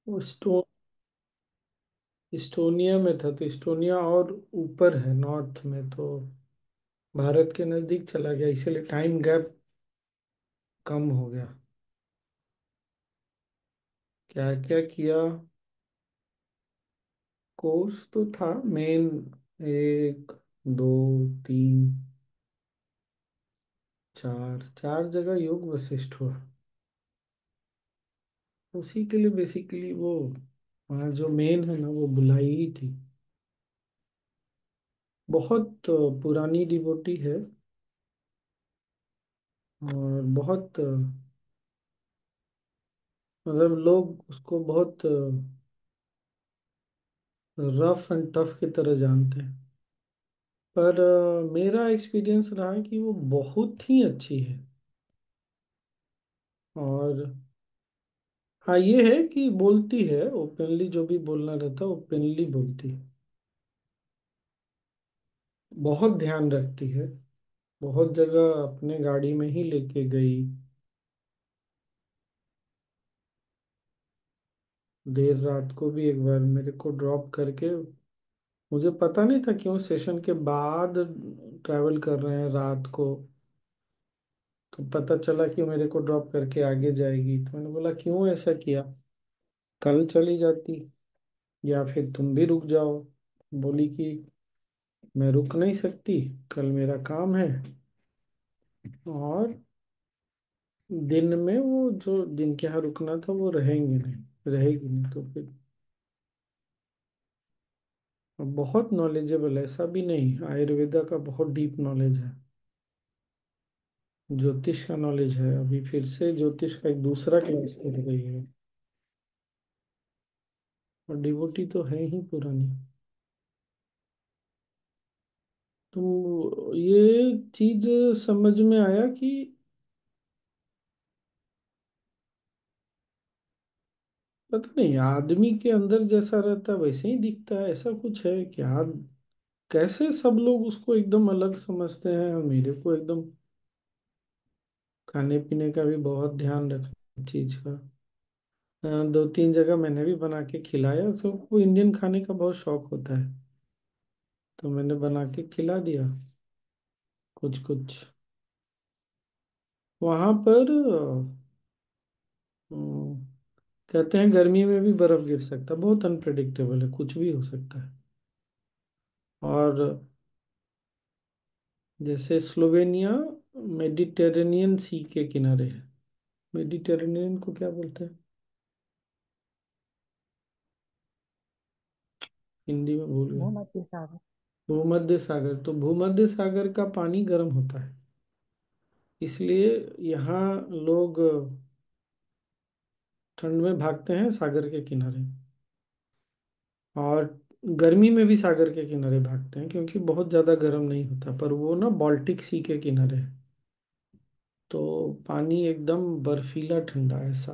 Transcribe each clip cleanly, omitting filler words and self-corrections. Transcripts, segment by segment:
वो इस्टोनिया में था, तो इस्टोनिया और ऊपर है नॉर्थ में, तो भारत के नज़दीक चला गया, इसीलिए टाइम गैप कम हो गया। क्या क्या किया? कोर्स तो था मेन, एक, दो, तीन, चार चार जगह योग वशिष्ठ हुआ। उसी के लिए बेसिकली वो वहाँ जो मेन है ना, वो बुलाई ही थी। बहुत पुरानी डिवोटी है, और बहुत मतलब लोग उसको बहुत रफ एंड टफ की तरह जानते हैं। पर मेरा एक्सपीरियंस रहा है कि वो बहुत ही अच्छी है। और हाँ, ये है कि बोलती है ओपनली, जो भी बोलना रहता है ओपनली बोलती है। बहुत ध्यान रखती है, बहुत जगह अपने गाड़ी में ही लेके गई। देर रात को भी एक बार मेरे को ड्रॉप करके, मुझे पता नहीं था क्यों सेशन के बाद ट्रैवल कर रहे हैं रात को। तो पता चला कि मेरे को ड्रॉप करके आगे जाएगी, तो मैंने बोला क्यों ऐसा किया, कल चली जाती, या फिर तुम भी रुक जाओ। बोली कि मैं रुक नहीं सकती, कल मेरा काम है, और दिन में वो जो जिनके यहाँ रुकना था वो रहेगी नहीं, तो फिर बहुत नॉलेजेबल है, ऐसा भी नहीं, आयुर्वेदा का बहुत डीप नॉलेज है। ज्योतिष का नॉलेज है, अभी फिर से ज्योतिष का एक दूसरा क्लास कर रही है। और डिवोटी तो है ही पुरानी। तो ये चीज समझ में आया कि पता नहीं, आदमी के अंदर जैसा रहता है वैसे ही दिखता है, ऐसा कुछ है क्या? कैसे सब लोग उसको एकदम अलग समझते हैं, और मेरे को एकदम खाने पीने का भी बहुत ध्यान रखना चीज का। दो तीन जगह मैंने भी बना के खिलाया, तो वो इंडियन खाने का बहुत शौक होता है, तो मैंने बना के खिला दिया कुछ कुछ। वहां पर कहते हैं गर्मी में भी बर्फ गिर सकता है, बहुत अनप्रेडिक्टेबल है, कुछ भी हो सकता है। और जैसे स्लोवेनिया मेडिटेरेनियन सी के किनारे है। मेडिटेरेनियन को क्या बोलते हैं हिंदी में, भूल गए। भूमध्य सागर। भूमध्य सागर, तो भूमध्य सागर का पानी गर्म होता है, इसलिए यहाँ लोग ठंड में भागते हैं सागर के किनारे, और गर्मी में भी सागर के किनारे भागते हैं, क्योंकि बहुत ज़्यादा गर्म नहीं होता, पर वो ना बाल्टिक सी के किनारे है, तो पानी एकदम बर्फीला ठंडा ऐसा।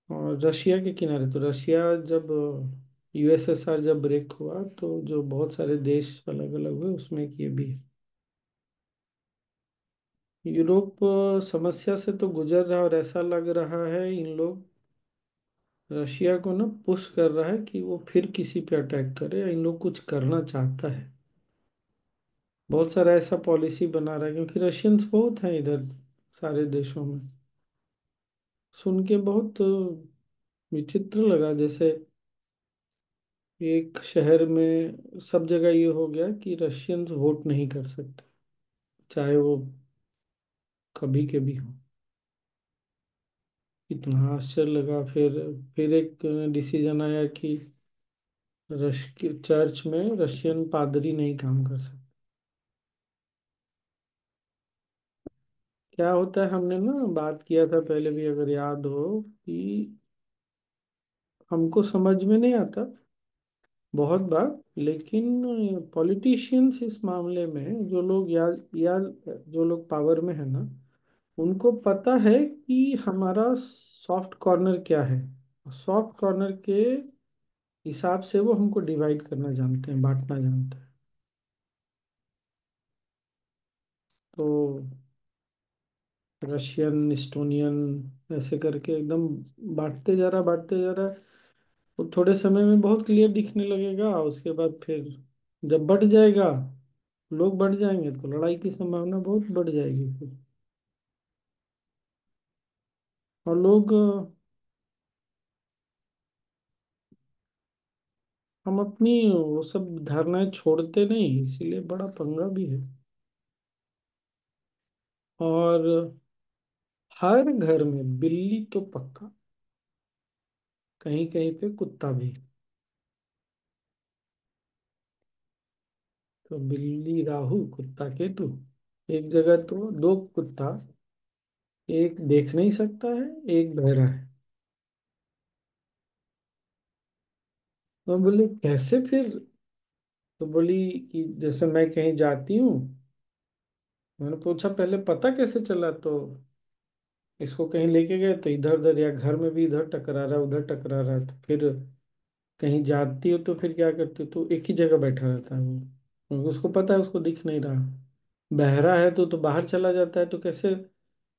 और रशिया के किनारे, तो रशिया जब यूएसएसआर जब ब्रेक हुआ, तो जो बहुत सारे देश अलग अलग हुए, उसमें एक ये भी है। यूरोप समस्या से तो गुजर रहा है, और ऐसा लग रहा है इन लोग रशिया को ना पुश कर रहा है कि वो फिर किसी पे अटैक करे, या इन लोग कुछ करना चाहता है। बहुत सारा ऐसा पॉलिसी बना रहा है, क्योंकि रशियंस बहुत हैं इधर सारे देशों में। सुन के बहुत विचित्र लगा, जैसे एक शहर में सब जगह ये हो गया कि रशियंस वोट नहीं कर सकते, चाहे वो कभी के भी हो। इतना आश्चर्य लगा। फिर एक डिसीजन आया कि चर्च में रशियन पादरी नहीं काम कर सकते। क्या होता है, हमने ना बात किया था पहले भी, अगर याद हो, कि हमको समझ में नहीं आता बहुत बार, लेकिन पॉलिटिशियंस इस मामले में, जो लोग या जो लोग पावर में है ना, उनको पता है कि हमारा सॉफ्ट कॉर्नर क्या है। सॉफ्ट कॉर्नर के हिसाब से वो हमको डिवाइड करना जानते हैं, बांटना जानते हैं। तो रशियन, इस्टोनियन, ऐसे करके एकदम बांटते जा रहा, बांटते जा रहा। वो थोड़े समय में बहुत क्लियर दिखने लगेगा, उसके बाद फिर जब बढ़ जाएगा, लोग बढ़ जाएंगे तो लड़ाई की संभावना बहुत बढ़ जाएगी फिर। और लोग हम अपनी वो सब धारणाएं छोड़ते नहीं, इसीलिए बड़ा पंगा भी है। और हर घर में बिल्ली तो पक्का, कहीं कहीं पे कुत्ता भी। तो बिल्ली राहु, कुत्ता केतु। एक जगह तो दो कुत्ता, एक देख नहीं सकता है, एक बहरा है। तो बोले कैसे फिर? तो बोली कि जैसे मैं कहीं जाती हूँ, मैंने पूछा पहले पता कैसे चला, तो इसको कहीं लेके गए तो इधर उधर, या घर में भी इधर टकरा रहा उधर टकरा रहा, तो फिर कहीं जाती हो तो फिर क्या करती हो, तो एक ही जगह बैठा रहता है वो, क्योंकि उसको पता है उसको दिख नहीं रहा। बहरा है तो बाहर चला जाता है तो कैसे?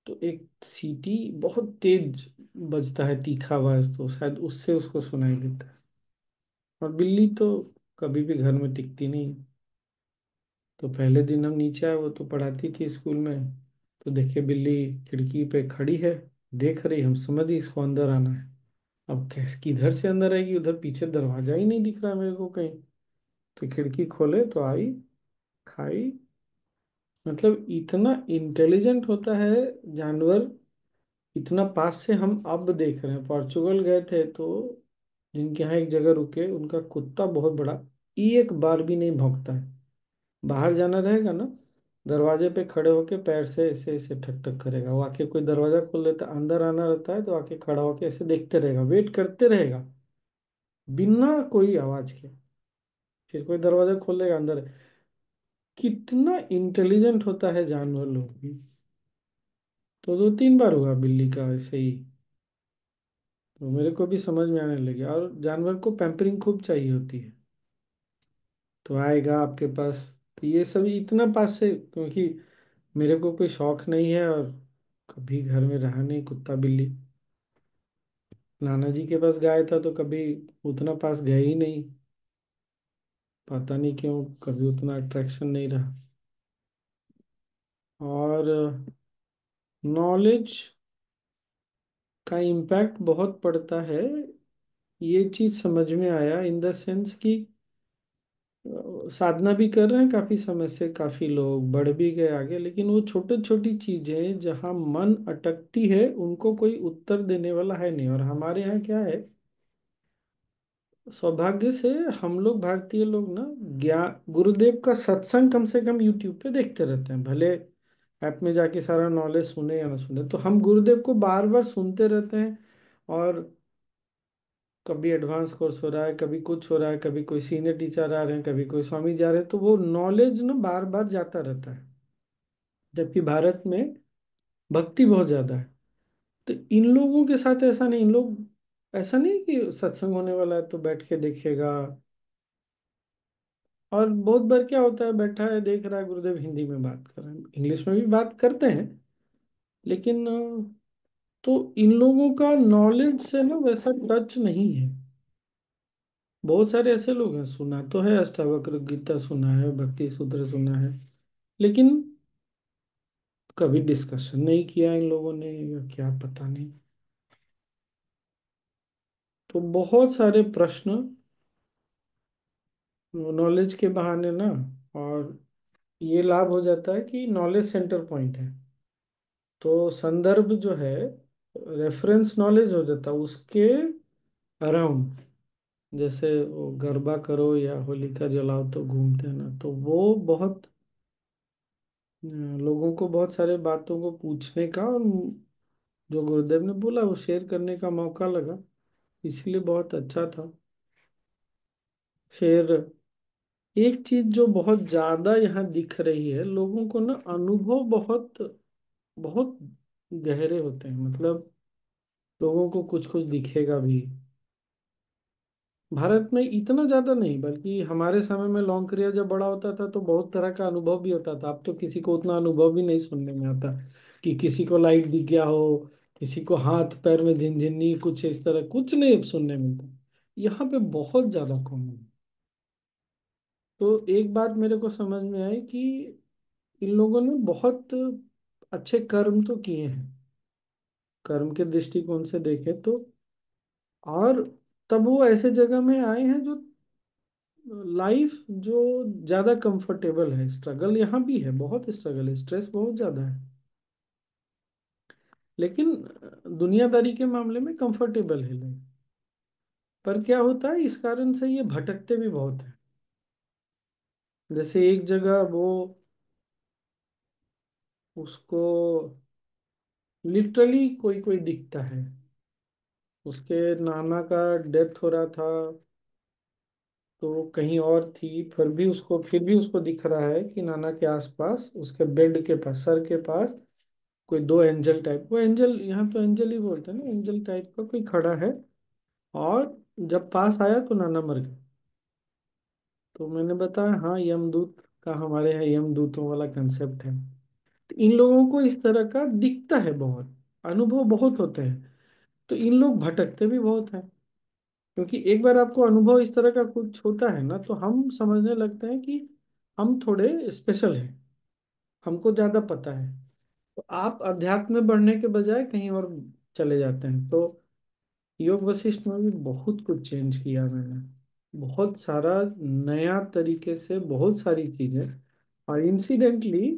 तो एक सीटी बहुत तेज बजता है, तीखा आवाज, तो शायद उससे उसको सुनाई देता है। और बिल्ली तो कभी भी घर में टिकती नहीं। तो पहले दिन हम नीचे आए, वो तो पढ़ाती थी स्कूल में, तो देखे बिल्ली खिड़की पे खड़ी है, देख रही, हम समझ ही इसको अंदर आना है। अब कैस किधर से अंदर आएगी, उधर पीछे दरवाजा ही नहीं दिख रहा मेरे को कहीं। तो खिड़की खोले तो आई, खाई। मतलब इतना इंटेलिजेंट होता है जानवर, इतना पास से हम अब देख रहे हैं। पोर्चुगल गए थे तो जिनके यहाँ एक जगह रुके, उनका कुत्ता बहुत बड़ा, एक बार भी नहीं भौंकता है। बाहर जाना रहेगा ना, दरवाजे पे खड़े होके पैर से ऐसे ऐसे ठक ठक करेगा। वो आके कोई दरवाजा खोल देता, अंदर आना रहता है तो आके खड़ा होके ऐसे देखते रहेगा, वेट करते रहेगा, बिना कोई आवाज के। फिर कोई दरवाजा खोलेगा, अंदर। कितना इंटेलिजेंट होता है जानवर लोग भी। तो दो तीन बार हुआ बिल्ली का ऐसे ही। तो मेरे को भी समझ में आने लगे, और जानवर को पैम्परिंग खूब चाहिए होती है। तो आएगा आपके पास, तो ये सब इतना पास से, क्योंकि मेरे को कोई शौक नहीं है, और कभी घर में रहा नहीं कुत्ता बिल्ली। नाना जी के पास गाय था तो कभी उतना पास गए ही नहीं, पता नहीं क्यों, कभी उतना अट्रैक्शन नहीं रहा। और नॉलेज का इम्पैक्ट बहुत पड़ता है, ये चीज समझ में आया इन द सेंस कि साधना भी कर रहे हैं काफी समय से, काफी लोग बढ़ भी गए आगे, लेकिन वो छोटी छोटी चीजें जहाँ मन अटकती है उनको कोई उत्तर देने वाला है नहीं। और हमारे यहाँ क्या है, सौभाग्य से हम लोग भारतीय लोग ना, ज्ञान गुरुदेव का सत्संग कम से कम यूट्यूब पे देखते रहते हैं, भले ऐप में जाके सारा नॉलेज सुने या ना सुने, तो हम गुरुदेव को बार बार सुनते रहते हैं। और कभी एडवांस कोर्स हो रहा है, कभी कुछ हो रहा है, कभी कोई सीनियर टीचर आ रहे हैं, कभी कोई स्वामी जा रहे हैं, तो वो नॉलेज ना बार बार जाता रहता है। जबकि भारत में भक्ति बहुत ज्यादा है। तो इन लोगों के साथ ऐसा नहीं, इन लोग ऐसा नहीं कि सत्संग होने वाला है तो बैठ के देखेगा। और बहुत बार क्या होता है, बैठा है देख रहा है, गुरुदेव हिंदी में बात कर रहे हैं, इंग्लिश में भी बात करते हैं, लेकिन तो इन लोगों का नॉलेज से ना वैसा टच नहीं है। बहुत सारे ऐसे लोग हैं, सुना तो है अष्टावक्र गीता, सुना है भक्ति सूत्र, सुना है, लेकिन कभी डिस्कशन नहीं किया इन लोगों ने, या क्या पता नहीं। तो बहुत सारे प्रश्न नॉलेज के बहाने ना। और ये लाभ हो जाता है कि नॉलेज सेंटर पॉइंट है, तो संदर्भ जो है, रेफरेंस नॉलेज हो जाता है उसके अराउंड। जैसे वो गरबा करो या होलिका जलाओ तो घूमते हैं ना, तो वो बहुत लोगों को बहुत सारे बातों को पूछने का, और जो गुरुदेव ने बोला वो शेयर करने का मौका लगा, इसलिए बहुत अच्छा था। फिर एक चीज जो बहुत ज्यादा यहाँ दिख रही है, लोगों को ना अनुभव बहुत बहुत गहरे होते हैं, मतलब लोगों को कुछ कुछ दिखेगा भी। भारत में इतना ज्यादा नहीं, बल्कि हमारे समय में लॉन्ग करियर जब बड़ा होता था तो बहुत तरह का अनुभव भी होता था। अब तो किसी को उतना अनुभव भी नहीं सुनने में आता, कि किसी को लाइट दिख गया हो, किसी को हाथ पैर में झिनझिनी कुछ इस तरह कुछ नहीं सुनने मिलता। यहाँ पे बहुत ज्यादा कॉमन है। तो एक बात मेरे को समझ में आई कि इन लोगों ने बहुत अच्छे कर्म तो किए हैं, कर्म के दृष्टिकोण से देखें तो। और तब वो ऐसे जगह में आए हैं जो लाइफ जो ज्यादा कंफर्टेबल है। स्ट्रगल यहाँ भी है, बहुत स्ट्रगल है, स्ट्रेस बहुत ज्यादा है, लेकिन दुनियादारी के मामले में कंफर्टेबल है लोग। पर क्या होता है, इस कारण से ये भटकते भी बहुत है। जैसे एक जगह वो उसको लिटरली कोई कोई दिखता है, उसके नाना का डेथ हो रहा था, तो वो कहीं और थी, फिर भी उसको दिख रहा है कि नाना के आसपास उसके बेड के पास सर के पास कोई दो एंजल टाइप, वो एंजल यहाँ तो एंजल ही बोलते हैं ना, एंजल टाइप का कोई खड़ा है। और जब पास आया तो नाना मर गया। तो मैंने बताया हाँ, यमदूत का हमारे यहाँ यमदूतों वाला कंसेप्ट है। तो इन लोगों को इस तरह का दिखता है बहुत, अनुभव बहुत होते हैं। तो इन लोग भटकते भी बहुत हैं, क्योंकि एक बार आपको अनुभव इस तरह का कुछ होता है ना, तो हम समझने लगते हैं कि हम थोड़े स्पेशल हैं, हमको ज्यादा पता है। तो आप अध्यात्म में बढ़ने के बजाय कहीं और चले जाते हैं। तो योग वशिष्ठ में भी बहुत कुछ चेंज किया मैंने, बहुत सारा नया तरीके से बहुत सारी चीजें। और इंसिडेंटली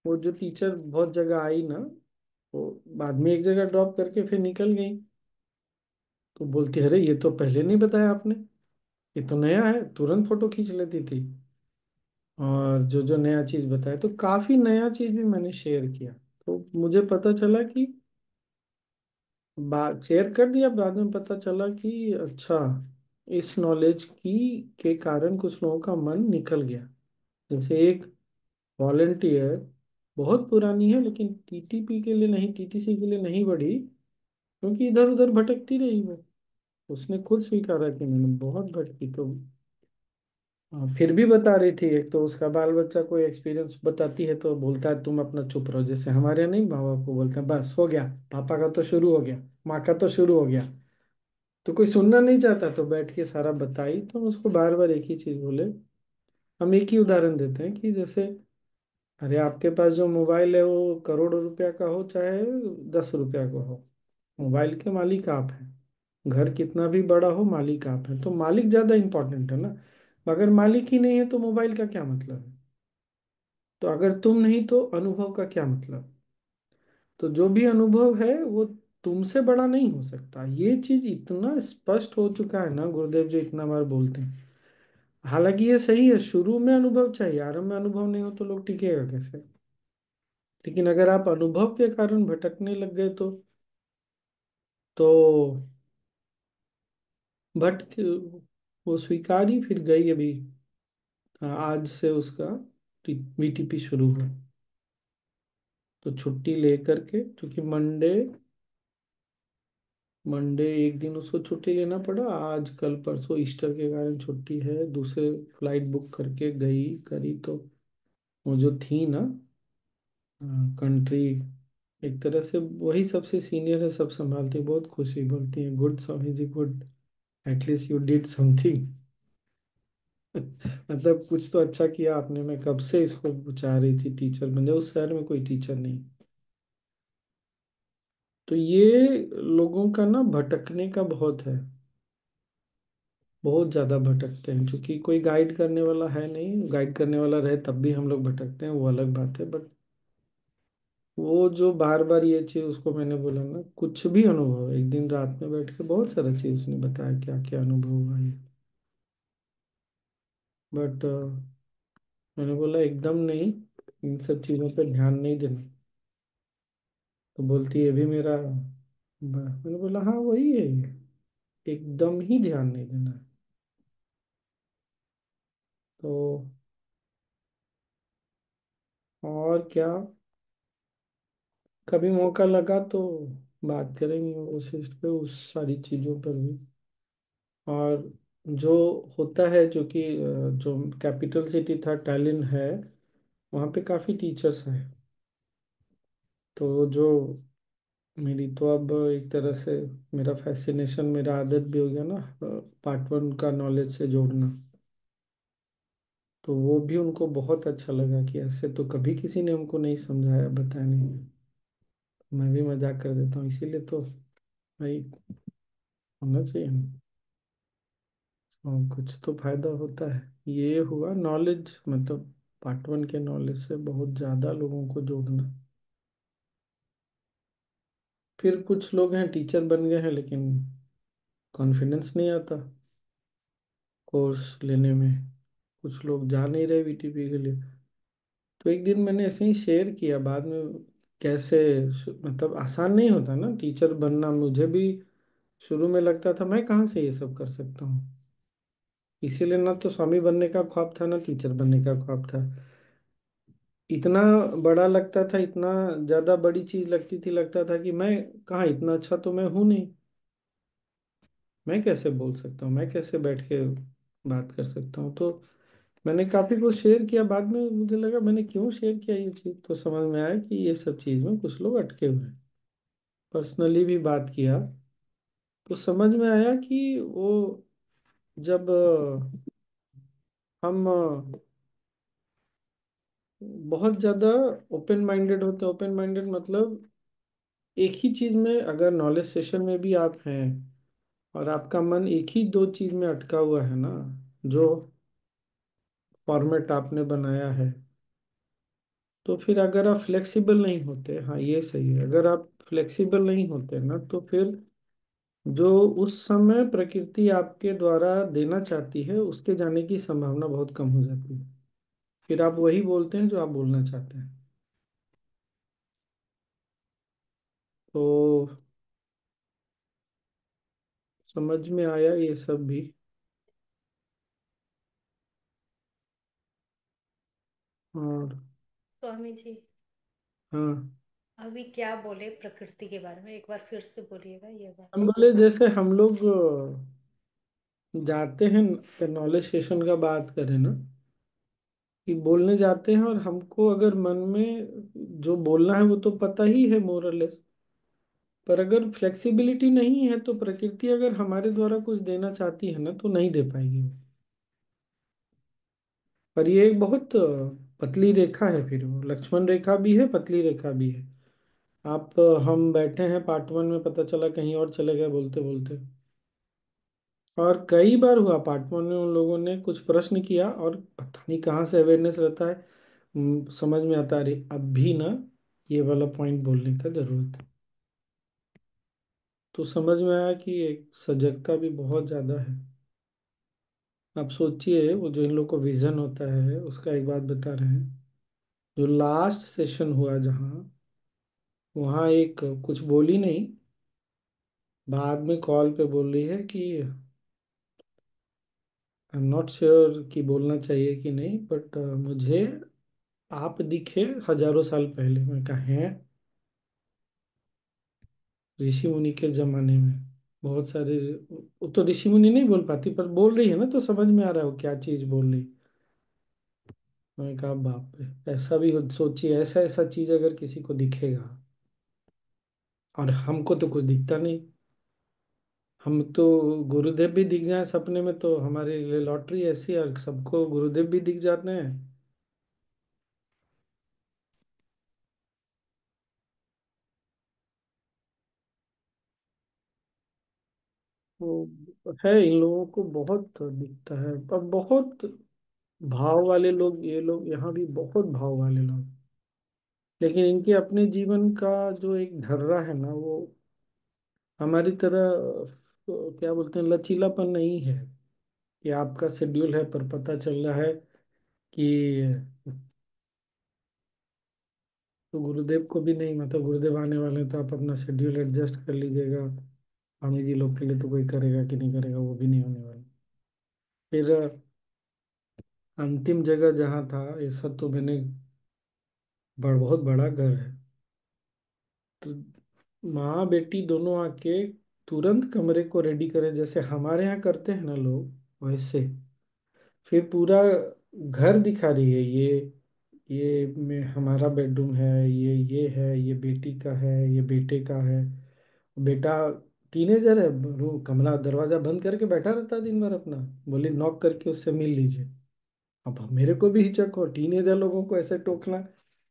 वो जो टीचर बहुत जगह आई ना, वो बाद में एक जगह ड्रॉप करके फिर निकल गई। तो बोलती अरे ये तो पहले नहीं बताया आपने, ये तो नया है, तुरंत फोटो खींच लेती थी। और जो जो नया चीज बताया, तो काफी नया चीज भी मैंने शेयर किया। तो मुझे पता चला कि बात शेयर कर दिया, बाद में पता चला कि अच्छा, इस नॉलेज की के कारण कुछ लोगों का मन निकल गया। जैसे एक वॉलेंटियर, बहुत पुरानी है लेकिन टीटीपी के लिए नहीं, टीटीसी के लिए नहीं बढ़ी, क्योंकि इधर उधर भटकती रही वो। उसने खुद स्वीकारा कि मैंने बहुत भटकी। तो फिर भी बता रही थी, एक तो उसका बाल बच्चा कोई एक्सपीरियंस बताती है तो बोलता है तुम अपना चुप रहो, जैसे हमारे यहाँ नहीं माँ बाप को बोलते हैं बस हो गया, पापा का तो शुरू हो गया, माँ का तो शुरू हो गया। तो कोई सुनना नहीं चाहता तो बैठ के सारा बताई, तो हम उसको बार बार एक ही चीज बोले। हम एक ही उदाहरण देते हैं कि जैसे अरे आपके पास जो मोबाइल है वो करोड़ों रुपया का हो चाहे 10 रुपया का हो, मोबाइल के मालिक आप हैं। घर कितना भी बड़ा हो, मालिक आप हैं, तो मालिक ज्यादा इंपॉर्टेंट है ना। अगर मालिक ही नहीं है तो मोबाइल का क्या मतलब है। तो अगर तुम नहीं तो अनुभव का क्या मतलब। तो जो भी अनुभव है वो तुमसे बड़ा नहीं हो सकता। ये चीज इतना स्पष्ट हो चुका है ना, गुरुदेव जो इतना बार बोलते हैं। हालांकि ये सही है, शुरू में अनुभव चाहिए, आरंभ में अनुभव नहीं हो तो लोग टिकेगा कैसे। लेकिन अगर आप अनुभव के कारण भटकने लग गए तो भटक वो स्वीकार ही फिर गई अभी। हाँ, आज से उसका वीटीपी शुरू हुआ। तो छुट्टी लेकर के, क्योंकि मंडे मंडे एक दिन उसको छुट्टी लेना पड़ा, आज कल परसों ईस्टर के कारण छुट्टी है, दूसरे फ्लाइट बुक करके गई करी। तो वो जो थी ना कंट्री, एक तरह से वही सबसे सीनियर है, सब संभालती है, बहुत खुशी, बोलती है good Swami ji good, at least you did something. मतलब कुछ तो अच्छा किया आपने। मैं कब से इसको चाह रही थी टीचर बन जाए, उस शहर में कोई टीचर नहीं। तो ये लोगों का ना भटकने का बहुत है, बहुत ज्यादा भटकते हैं, क्योंकि कोई गाइड करने वाला है नहीं। गाइड करने वाला रहे तब भी हम लोग भटकते हैं, वो अलग बात है। बट वो जो बार बार ये चीज, उसको मैंने बोला ना कुछ भी अनुभव, एक दिन रात में बैठ के बहुत सारा चीज उसने बताया क्या क्या अनुभव हुआ ये। बट मैंने बोला एकदम नहीं, इन सब चीजों पे ध्यान नहीं देना। तो बोलती है भी मेरा मैंने बोला हाँ वही है ये, एकदम ही ध्यान नहीं देना है। तो और क्या, कभी मौका लगा तो बात करेंगे उस इस पे, उस सारी चीज़ों पर भी। और जो होता है, जो कि जो कैपिटल सिटी था टैलिन है, वहाँ पे काफ़ी टीचर्स हैं। तो जो मेरी तो अब एक तरह से मेरा फैसिनेशन, मेरा आदत भी हो गया ना पार्ट वन का नॉलेज से जोड़ना। तो वो भी उनको बहुत अच्छा लगा कि ऐसे तो कभी किसी ने हमको नहीं समझाया, बताया नहीं। मैं भी मजाक कर देता हूँ, इसीलिए तो भाई होना चाहिए ना। कुछ तो फायदा होता है। ये हुआ नॉलेज, मतलब पार्ट वन के नॉलेज से बहुत ज्यादा लोगों को जोड़ना। फिर कुछ लोग हैं टीचर बन गए हैं, लेकिन कॉन्फिडेंस नहीं आता कोर्स लेने में। कुछ लोग जा नहीं रहे वीटीपी के लिए। तो एक दिन मैंने ऐसे ही शेयर किया, बाद में कैसे मतलब आसान नहीं होता ना टीचर बनना। मुझे भी शुरू में लगता था मैं कहाँ से ये सब कर सकता हूँ। इसीलिए ना तो स्वामी बनने का ख्वाब था, ना टीचर बनने का ख्वाब था। इतना बड़ा लगता था, इतना ज्यादा बड़ी चीज लगती थी, लगता था कि मैं कहाँ, इतना अच्छा तो मैं हूं नहीं। मैं कैसे बोल सकता हूँ, मैं कैसे बैठ के बात कर सकता हूँ। तो मैंने काफी कुछ शेयर किया, बाद में मुझे लगा मैंने क्यों शेयर किया ये चीज, तो समझ में आया कि ये सब चीज में कुछ लोग अटके हुए हैं। पर्सनली भी बात किया तो समझ में आया कि वो जब हम बहुत ज्यादा ओपन माइंडेड होते हैं, ओपन माइंडेड मतलब एक ही चीज में, अगर नॉलेज सेशन में भी आप हैं और आपका मन एक ही दो चीज में अटका हुआ है ना, जो फॉर्मेट आपने बनाया है, तो फिर अगर आप फ्लेक्सिबल नहीं होते, हाँ ये सही है, अगर आप फ्लेक्सिबल नहीं होते ना, तो फिर जो उस समय प्रकृति आपके द्वारा देना चाहती है उसके जाने की संभावना बहुत कम हो जाती है। फिर आप वही बोलते हैं जो आप बोलना चाहते हैं। तो समझ में आया ये सब भी। और स्वामी जी, हाँ, अभी क्या बोले प्रकृति के बारे में, एक बार फिर से बोलिएगा ये हम बात। बोले जैसे हम लोग जाते हैं, नॉलेज सेशन का बात करें ना, कि बोलने जाते हैं और हमको अगर मन में जो बोलना है वो तो पता ही है मोरलेस, पर अगर फ्लेक्सिबिलिटी नहीं है तो प्रकृति अगर हमारे द्वारा कुछ देना चाहती है ना तो नहीं दे पाएगी वो। पर ये एक बहुत पतली रेखा है, फिर वो लक्ष्मण रेखा भी है, पतली रेखा भी है। आप हम बैठे हैं पार्ट वन में, पता चला कहीं और चले गए बोलते बोलते। और कई बार हुआ पार्ट वन में उन लोगों ने कुछ प्रश्न किया और पता नहीं कहाँ से अवेयरनेस रहता है। समझ में आता, अरे अब भी ना ये वाला पॉइंट बोलने का जरूरत है। तो समझ में आया कि एक सजगता भी बहुत ज्यादा है। आप सोचिए, वो जो इन लोग को विजन होता है उसका एक बात बता रहे हैं। जो लास्ट सेशन हुआ जहाँ, वहाँ एक कुछ बोली नहीं, बाद में कॉल पे बोल रही है कि आई एम नॉट श्योर कि बोलना चाहिए कि नहीं, बट मुझे आप दिखे हजारों साल पहले। मैं कहा हैं, ऋषि मुनि के जमाने में बहुत सारे, वो तो ऋषि मुनि नहीं बोल पाती पर बोल रही है ना, तो समझ में आ रहा है वो क्या चीज बोल रही। मैंने कहा बाप रे, ऐसा भी सोचिए, ऐसा ऐसा चीज अगर किसी को दिखेगा, और हमको तो कुछ दिखता नहीं। हम तो गुरुदेव भी दिख जाए सपने में तो हमारे लिए लॉटरी ऐसी है, और सबको गुरुदेव भी दिख जाते हैं। वो है, इन लोगों को बहुत दिखता है। पर बहुत भाव वाले लोग, ये लोग यहाँ भी बहुत भाव वाले लोग, लेकिन इनके अपने जीवन का जो एक ढर्रा है ना, वो हमारी तरह क्या बोलते हैं, लचीलापन नहीं है। कि आपका शेड्यूल है पर पता चल रहा है कि तो गुरुदेव को भी नहीं, मतलब गुरुदेव आने वाले हैं तो आप अपना शेड्यूल एडजस्ट कर लीजिएगा। स्वामी जी लोग के लिए तो कोई करेगा कि नहीं करेगा, वो भी नहीं होने वाला। फिर अंतिम जगह जहाँ था, ऐसा तो मैंने बहुत बड़ा घर है, तो माँ बेटी दोनों आके तुरंत कमरे को रेडी करे, जैसे हमारे यहाँ करते हैं ना लोग वैसे। फिर पूरा घर दिखा रही है ये, ये में हमारा बेडरूम है, ये है, ये बेटी का है, ये बेटे का है। बेटा टीनेजर है, कमरा दरवाजा बंद करके बैठा रहता है दिन भर अपना। बोली नॉक करके उससे मिल लीजिए। अब मेरे को भी हिचक हो टीनेजर लोगों को ऐसे टोकना।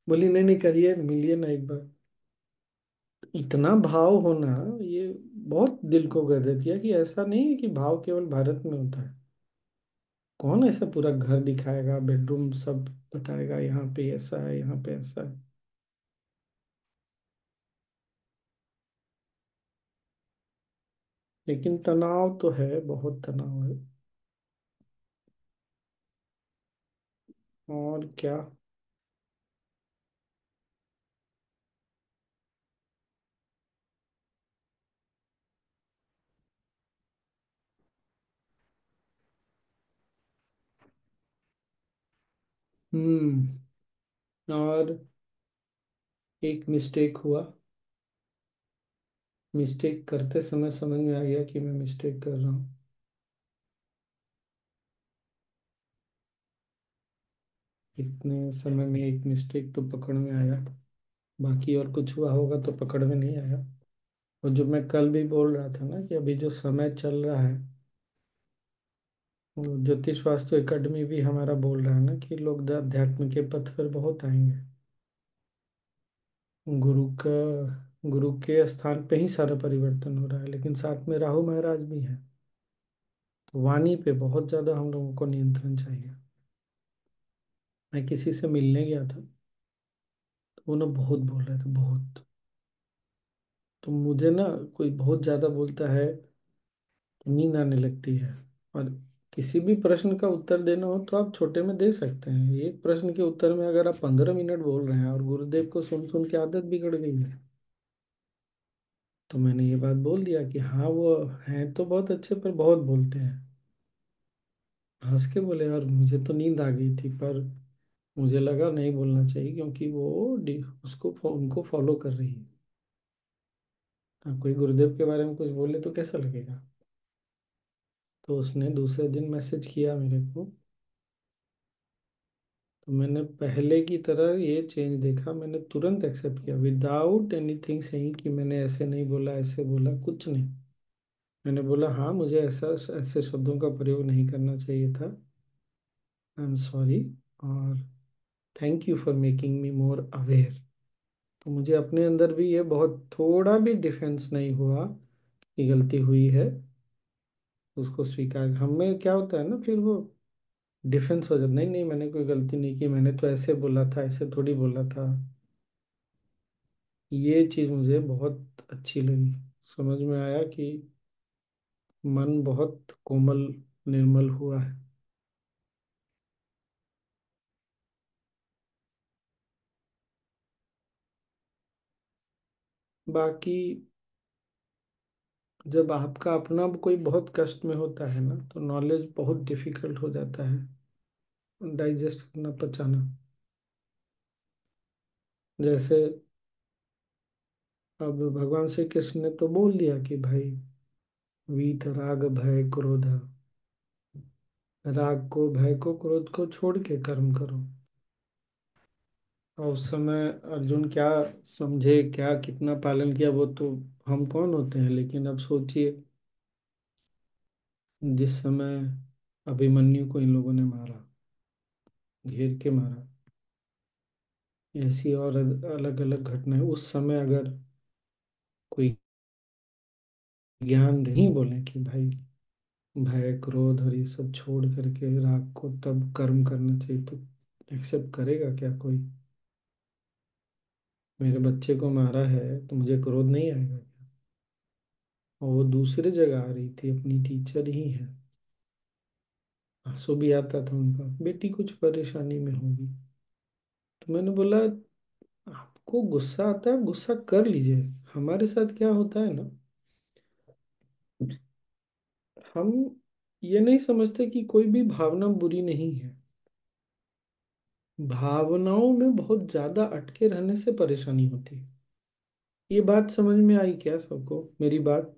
बोली नहीं नहीं करिए, मिलिए ना एक बार। इतना भाव होना, ये बहुत दिल को गर्द किया कि ऐसा नहीं है कि भाव केवल भारत में होता है। कौन ऐसा पूरा घर दिखाएगा, बेडरूम सब बताएगा, यहाँ पे ऐसा है, यहाँ पे ऐसा है। लेकिन तनाव तो है, बहुत तनाव है। और क्या। और एक मिस्टेक हुआ। मिस्टेक करते समय समझ में आ गया कि मैं मिस्टेक कर रहा हूँ। इतने समय में एक मिस्टेक तो पकड़ में आया। बाकी और कुछ हुआ होगा तो पकड़ में नहीं आया। और जो मैं कल भी बोल रहा था ना कि अभी जो समय चल रहा है, वो ज्योतिष वास्तु एकेडमी भी हमारा बोल रहा है ना कि लोग अध्यात्म के पथ पर बहुत आएंगे। गुरु का गुरु के स्थान पे ही सारा परिवर्तन हो रहा है, लेकिन साथ में राहु महाराज भी हैं। तो वाणी पे बहुत ज्यादा हम लोगों को नियंत्रण चाहिए। मैं किसी से मिलने गया था, तो वो ना बहुत बोल रहे थे, बहुत। तो मुझे ना, कोई बहुत ज्यादा बोलता है तो नींद आने लगती है। और किसी भी प्रश्न का उत्तर देना हो तो आप छोटे में दे सकते हैं, एक प्रश्न के उत्तर में अगर आप 15 मिनट बोल रहे हैं और गुरुदेव को सुन सुन के आदत बिगड़ गई है। तो मैंने ये बात बोल दिया कि हाँ वो हैं तो बहुत अच्छे, पर बहुत बोलते हैं। हंस के बोले, और मुझे तो नींद आ गई थी, पर मुझे लगा नहीं बोलना चाहिए क्योंकि वो उनको फॉलो कर रही है। हाँ, कोई गुरुदेव के बारे में कुछ बोले तो कैसा लगेगा। तो उसने दूसरे दिन मैसेज किया मेरे को। तो मैंने पहले की तरह ये चेंज देखा, मैंने तुरंत एक्सेप्ट किया विदाउट एनीथिंग सेइंग कि मैंने ऐसे नहीं बोला, ऐसे बोला, कुछ नहीं। मैंने बोला हाँ, मुझे ऐसा ऐसे शब्दों का प्रयोग नहीं करना चाहिए था। I am sorry. और thank you for making me more aware. तो मुझे अपने अंदर भी ये बहुत थोड़ा भी डिफेंस नहीं हुआ कि गलती हुई है। उसको स्वीकार, हमें क्या होता है ना, फिर वो डिफेंस हो जाता, नहीं नहीं मैंने कोई गलती नहीं की, मैंने तो ऐसे बोला था, ऐसे थोड़ी बोला था। ये चीज़ मुझे बहुत अच्छी लगी। समझ में आया कि मन बहुत कोमल, निर्मल हुआ है। बाकी जब आपका अपना कोई बहुत कष्ट में होता है ना, तो नॉलेज बहुत डिफिकल्ट हो जाता है डाइजेस्ट करना, पचाना। जैसे अब भगवान श्री कृष्ण ने तो बोल दिया कि भाई वीत राग भय क्रोध, राग को, भय को, क्रोध को छोड़ के कर्म करो। और उस समय अर्जुन क्या समझे, क्या कितना पालन किया, वो तो हम कौन होते हैं। लेकिन अब सोचिए, जिस समय अभिमन्यु को इन लोगों ने मारा, घेर के मारा, ऐसी और अलग अलग घटनाएं, उस समय अगर कोई ज्ञान नहीं बोले कि भाई भय क्रोध और ये सब छोड़ करके राग को तब कर्म करना चाहिए, तो एक्सेप्ट करेगा क्या कोई। मेरे बच्चे को मारा है तो मुझे क्रोध नहीं आएगा क्या। और वो दूसरे जगह आ रही थी, अपनी टीचर ही है। आंसू भी आता था उनका, बेटी कुछ परेशानी में होगी। तो मैंने बोला आपको गुस्सा आता है, गुस्सा कर लीजिए। हमारे साथ क्या होता है ना, हम ये नहीं समझते कि कोई भी भावना बुरी नहीं है। भावनाओं में बहुत ज्यादा अटके रहने से परेशानी होती है। ये बात समझ में आई क्या सबको मेरी बात।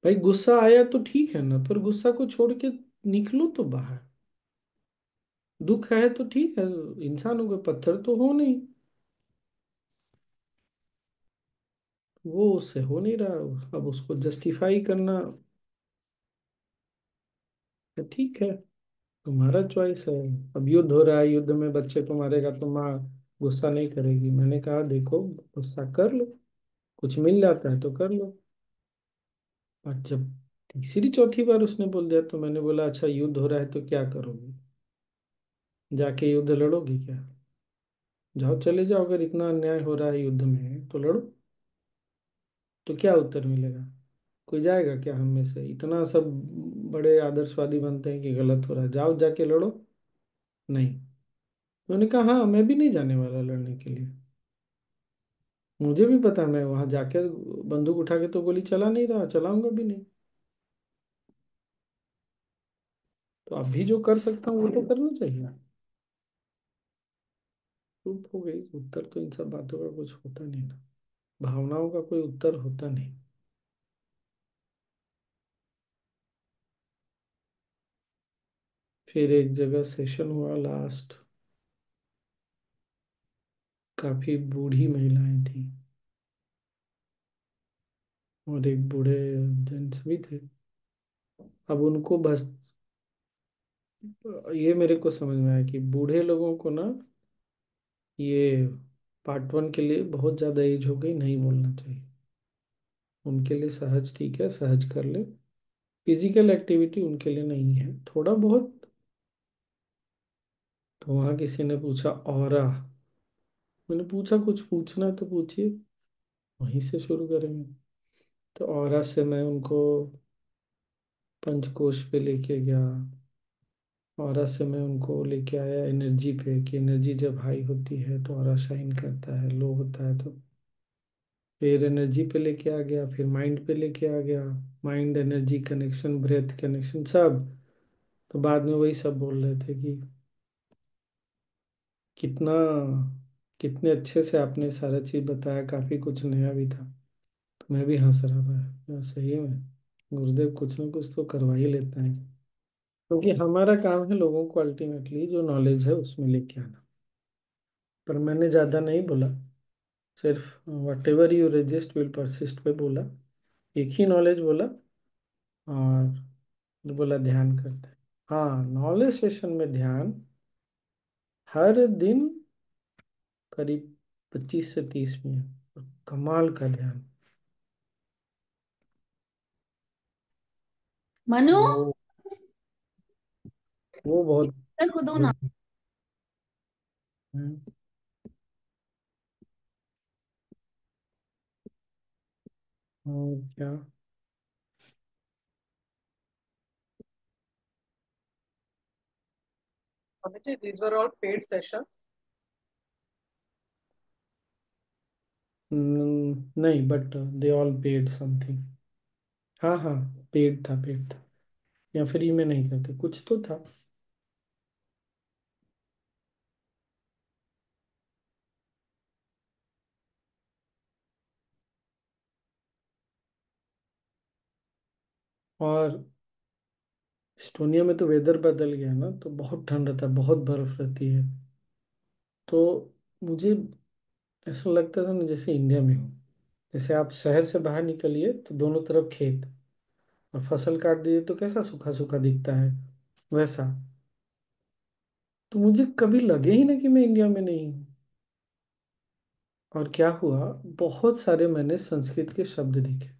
भाई गुस्सा आया तो ठीक है ना, पर गुस्सा को छोड़ के निकलो तो बाहर। दुख है तो ठीक है, इंसान हो गए, पत्थर तो हो नहीं। वो उससे हो नहीं रहा, अब उसको जस्टिफाई करना, तो ठीक है, तुम्हारा चॉइस है। अब युद्ध हो रहा है, युद्ध में बच्चे को मारेगा तो माँ गुस्सा नहीं करेगी? मैंने कहा देखो, गुस्सा कर लो, कुछ मिल जाता है तो कर लो। और जब तीसरी चौथी बार उसने बोल दिया तो मैंने बोला अच्छा, युद्ध हो रहा है तो क्या करोगी? जाके युद्ध लड़ोगी क्या? जाओ, चले जाओ, अगर इतना अन्याय हो रहा है युद्ध में तो लड़ो। तो क्या उत्तर मिलेगा? कोई जाएगा क्या हम में से? इतना सब बड़े आदर्शवादी बनते हैं कि गलत हो रहा है, जाओ जाके लड़ो। नहीं। मैंने कहा हाँ, मैं भी नहीं जाने वाला लड़ने के लिए। मुझे भी पता है, मैं वहां जाके बंदूक उठा के तो गोली चला नहीं रहा, चलाऊंगा भी नहीं। तो अभी जो कर सकता हूँ वो तो करना चाहिए। चुप हो गई। उत्तर तो इन सब बातों का कुछ होता नहीं ना, भावनाओं का कोई उत्तर होता नहीं। फिर एक जगह सेशन हुआ लास्ट, काफी बूढ़ी महिलाएं थी और एक बूढ़े जेंट्स भी थे। अब उनको बस ये मेरे को समझ में आया कि बूढ़े लोगों को ना, ये पार्ट 1 के लिए बहुत ज़्यादा एज हो गई, नहीं बोलना चाहिए। उनके लिए सहज ठीक है, सहज कर ले। फिजिकल एक्टिविटी उनके लिए नहीं है, थोड़ा बहुत। तो वहाँ किसी ने पूछा ऑरा। मैंने पूछा कुछ पूछना है तो पूछिए, वहीं से शुरू करेंगे। तो ऑरा से मैं उनको पंचकोश पे लेके गया। ऑरा से मैं उनको लेके आया एनर्जी पे, कि एनर्जी जब हाई होती है तो ऑरा शाइन करता है, लो होता है तो। फिर एनर्जी पे लेके आ गया, फिर माइंड पे लेके आ गया। Mind energy connection, breath connection, सब। तो बाद में वही सब बोल रहे थे कि कितना, कितने अच्छे से आपने सारा चीज़ बताया, काफ़ी कुछ नया भी था। तो मैं भी हंस रहा था यार, सही में गुरुदेव कुछ ना कुछ तो करवा ही लेते हैं। क्योंकि हमारा काम है लोगों को अल्टीमेटली जो नॉलेज है उसमें लेके आना। पर मैंने ज़्यादा नहीं बोला, सिर्फ what ever you resist will persist पे बोला। एक ही नॉलेज बोला, और बोला ध्यान करते हैं। हाँ, नॉलेज सेशन में ध्यान हर दिन करीब 25 से 30 मिनट, और कमाल का ध्यान। मनु, वो वो बहुत सर को दो ना। बहुत हम्म, और क्या। Aditi, these were all paid sessions. नहीं, but they all paid something. हाँ हाँ, पेड था, पेड था। या फ्री में नहीं करते, कुछ तो था। और एस्टोनिया में तो वेदर बदल गया ना, तो बहुत ठंड रहता है, बहुत बर्फ रहती है। तो मुझे ऐसा लगता था ना जैसे इंडिया में हो। जैसे आप शहर से बाहर निकलिए तो दोनों तरफ खेत, और फसल काट दीजिए तो कैसा सूखा सूखा दिखता है, वैसा। तो मुझे कभी लगे ही ना कि मैं इंडिया में नहीं हूँ। और क्या हुआ, बहुत सारे मैंने संस्कृत के शब्द देखे।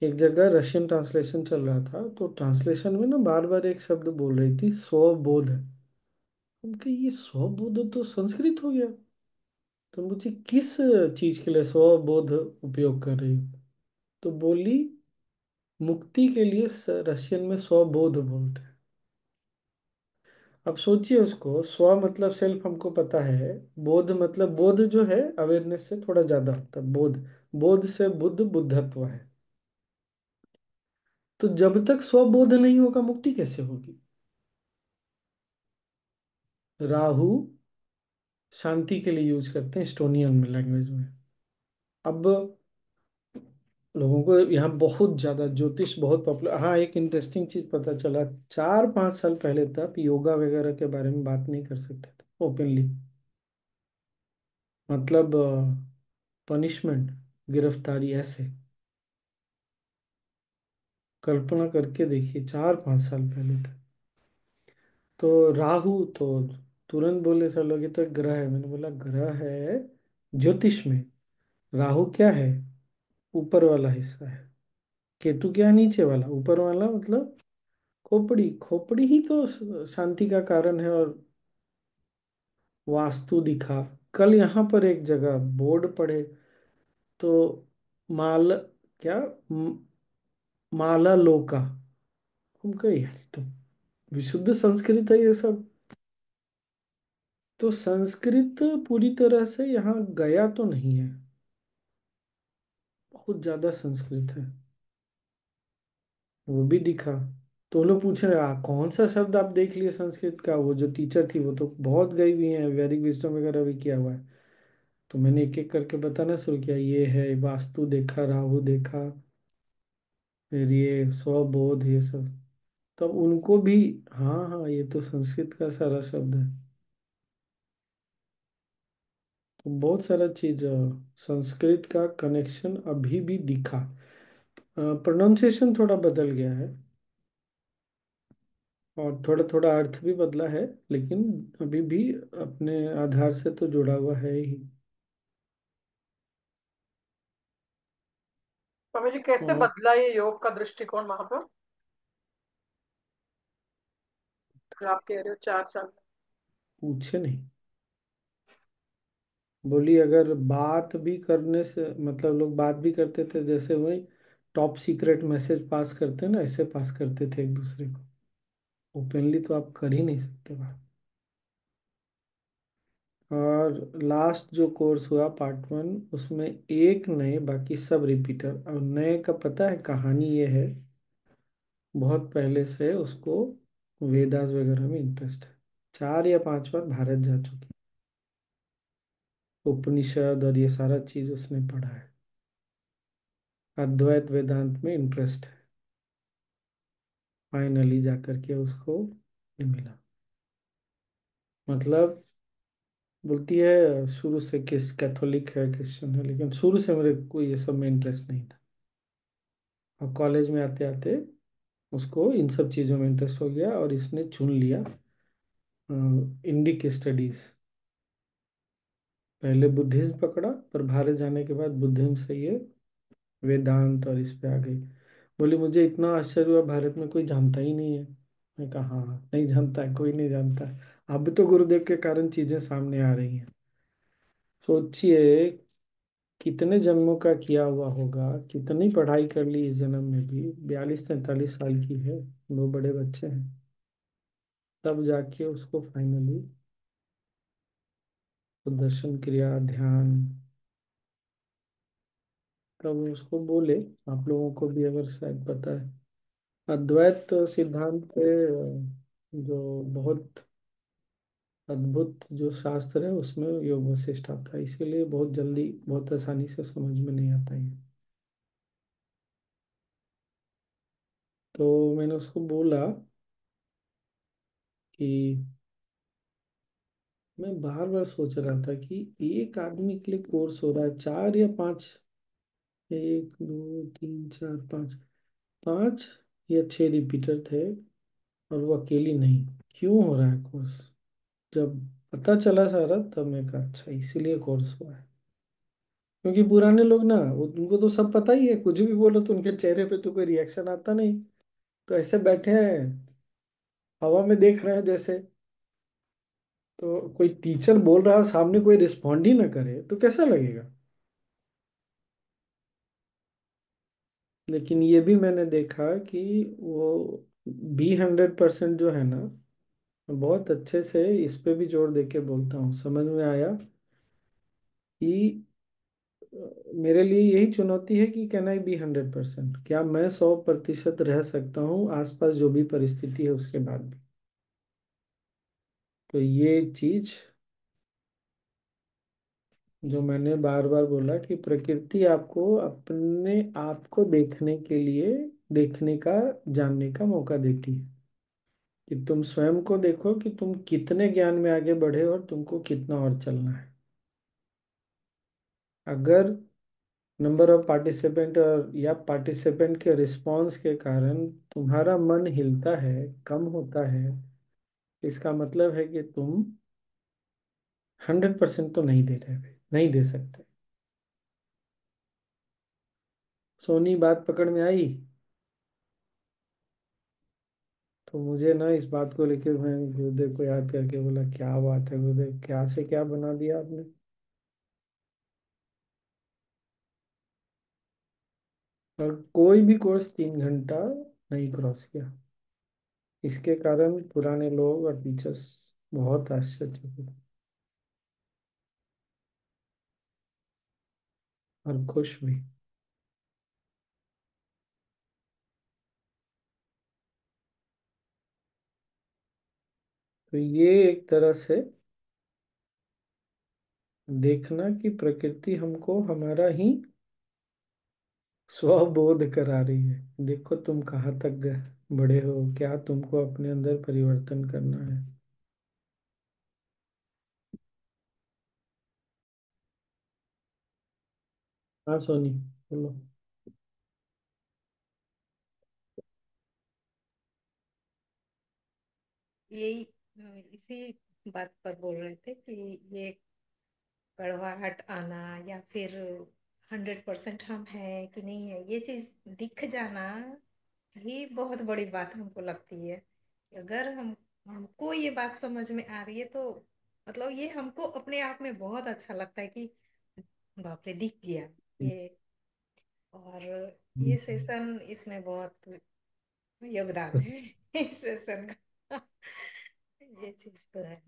एक जगह रशियन ट्रांसलेशन चल रहा था, तो ट्रांसलेशन में ना बार बार एक शब्द बोल रही थी, स्वबोध। उनके ये स्वबोध तो संस्कृत हो गया। तो मुझे किस चीज के लिए स्वबोध उपयोग कर रही हूँ? तो बोली मुक्ति के लिए रशियन में स्वबोध बोलते हैं। अब सोचिए, उसको स्व मतलब सेल्फ हमको पता है, बोध मतलब बोध जो है अवेयरनेस से थोड़ा ज्यादा होता है, बोध। बोध से बुद्ध, बुद्धत्व है। तो जब तक स्वबोध नहीं होगा मुक्ति कैसे होगी? राहु शांति के लिए यूज करते हैं, एस्टोनियन में लैंग्वेज में। अब लोगों को यहाँ बहुत ज्यादा ज्योतिष बहुत पॉपुलर। हाँ, एक इंटरेस्टिंग चीज पता चला, 4-5 साल पहले तक योगा वगैरह के बारे में बात नहीं कर सकते थे ओपनली। मतलब पनिशमेंट, गिरफ्तारी, ऐसे। कल्पना करके देखिए, 4-5 साल पहले तक। तो राहु तो तुरंत बोले सब लोग ये तो एक ग्रह है। मैंने बोला ग्रह है ज्योतिष में, राहु क्या है? ऊपर वाला हिस्सा है। केतु क्या है? नीचे वाला। ऊपर वाला मतलब खोपड़ी। खोपड़ी ही तो शांति का कारण है। और वास्तु दिखा, कल यहाँ पर एक जगह बोर्ड पढ़े तो माल क्या, म- माला लोका। हम कहे यार ये तो विशुद्ध संस्कृत है ये सब। तो संस्कृत पूरी तरह से यहाँ गया तो नहीं है, बहुत ज्यादा संस्कृत है। वो भी दिखा। तो वो लोग पूछ रहे कौन सा शब्द आप देख लिए संस्कृत का? वो जो टीचर थी वो तो बहुत गई हुई है, वैदिक विजडम वगैरह भी किया हुआ है। तो मैंने एक एक करके बताना शुरू किया, ये है वास्तु देखा, राहु देखा, फिर ये स्वबोध, ये सब। तब उनको भी, हाँ हाँ ये तो संस्कृत का सारा शब्द है। तो बहुत सारा चीज संस्कृत का कनेक्शन अभी भी दिखा। प्रोनाउंसिएशन थोड़ा बदल गया है और थोड़ा थोड़ा अर्थ भी बदला है, लेकिन अभी भी अपने आधार से तो जुड़ा हुआ है ही। स्वामी जी कैसे और बदला ये योग का दृष्टिकोण वहां पर, जो आप कह रहे हो 4 साल में? पूछे नहीं। बोली अगर बात भी करने से मतलब, लोग बात भी करते थे जैसे वही टॉप सीक्रेट मैसेज पास करते हैं ना, ऐसे पास करते थे एक दूसरे को। ओपनली तो आप कर ही नहीं सकते बात। और लास्ट जो कोर्स हुआ पार्ट 1, उसमें एक नए, बाकी सब रिपीटर। और नए का पता है कहानी ये है, बहुत पहले से उसको वेदास वगैरह में इंटरेस्ट है। 4 या 5 बार भारत जा चुकी, उपनिषद और ये सारा चीज उसने पढ़ा है। अद्वैत वेदांत में इंटरेस्ट है। फाइनली जाकर के उसको ये मिला। मतलब बोलती है शुरू से किस कैथोलिक है, क्रिश्चियन है, लेकिन शुरू से मेरे को ये सब में इंटरेस्ट नहीं था। और कॉलेज में आते आते उसको इन सब चीज़ों में इंटरेस्ट हो गया और इसने चुन लिया इंडिक स्टडीज। पहले बुद्धिज्म पकड़ा, पर भारत जाने के बाद बुद्धिज्म से ये वेदांत और इस पे आ गई। बोली मुझे इतना आश्चर्य हुआ, भारत में कोई जानता ही नहीं है। मैं कहा हाँ, नहीं जानता है, कोई नहीं जानता है। अब तो गुरुदेव के कारण चीजें सामने आ रही हैं। सोचिए कितने जन्मों का किया हुआ होगा, कितनी पढ़ाई कर ली इस जन्म में भी। 42-43 साल की है, 2 बड़े बच्चे हैं, तब जाके उसको फाइनली दर्शन क्रिया ध्यान। तब उसको बोले, आप लोगों को भी अगर शायद पता है, अद्वैत सिद्धांत पे जो बहुत अद्भुत जो शास्त्र है उसमें योग वशिष्ठ आता है, इसीलिए बहुत जल्दी बहुत आसानी से समझ में नहीं आता है। तो मैंने उसको बोला कि मैं बार बार सोच रहा था कि एक आदमी के लिए कोर्स हो रहा है 4 या 5, 1 2 3 4 5, 5 या 6 रिपीटर थे और वो अकेली नहीं। क्यों हो रहा है कोर्स? जब पता चला सारा तब मैं कहा अच्छा इसीलिए कोर्स हुआ है। क्योंकि पुराने लोग ना उनको तो सब पता ही है, कुछ भी बोलो तो उनके चेहरे पे तो कोई रिएक्शन आता नहीं। तो ऐसे बैठे हैं, हवा में देख रहे हैं जैसे। तो कोई टीचर बोल रहा है सामने कोई रिस्पॉन्ड ही ना करे तो कैसा लगेगा? लेकिन ये भी मैंने देखा कि वो B100% जो है ना, बहुत अच्छे से इस पे भी जोर दे के बोलता हूँ। समझ में आया कि मेरे लिए यही चुनौती है कि कैन आई बी 100%, क्या मैं 100% रह सकता हूँ आसपास जो भी परिस्थिति है उसके बाद भी। तो ये चीज जो मैंने बार बार बोला कि प्रकृति आपको अपने आप को देखने के लिए, देखने का, जानने का मौका देती है। कि तुम स्वयं को देखो कि तुम कितने ज्ञान में आगे बढ़े और तुमको कितना और चलना है। अगर नंबर ऑफ पार्टिसिपेंट और या पार्टिसिपेंट के रिस्पांस के कारण तुम्हारा मन हिलता है, कम होता है, इसका मतलब है कि तुम 100% तो नहीं दे रहे थे, नहीं दे सकते। सोनी, बात पकड़ में आई? तो मुझे ना इस बात को लेकर, मैं गुरुदेव को याद करके बोला, क्या बात है गुरुदेव, क्या से क्या बना दिया आपने। और कोई भी कोर्स 3 घंटा नहीं क्रॉस किया। इसके कारण पुराने लोग और टीचर्स बहुत आश्चर्य थे और खुश भी। तो ये एक तरह से देखना कि प्रकृति हमको हमारा ही स्वबोध करा रही है। देखो तुम कहाँ तक बड़े हो, क्या तुमको अपने अंदर परिवर्तन करना है। हाँ सोनी, बोलो। यही इसी बात पर बोल रहे थे कि ये कड़वाहट आना या फिर 100% हम है कि नहीं है, ये चीज दिख जाना ही बहुत बड़ी बात हमको लगती है। अगर हमको ये बात समझ में आ रही है तो मतलब ये हमको अपने आप में बहुत अच्छा लगता है कि बाप रे दिख गया ये। और ये सेशन इसमें बहुत योगदान है इस सेशन का। ये चीज तो है।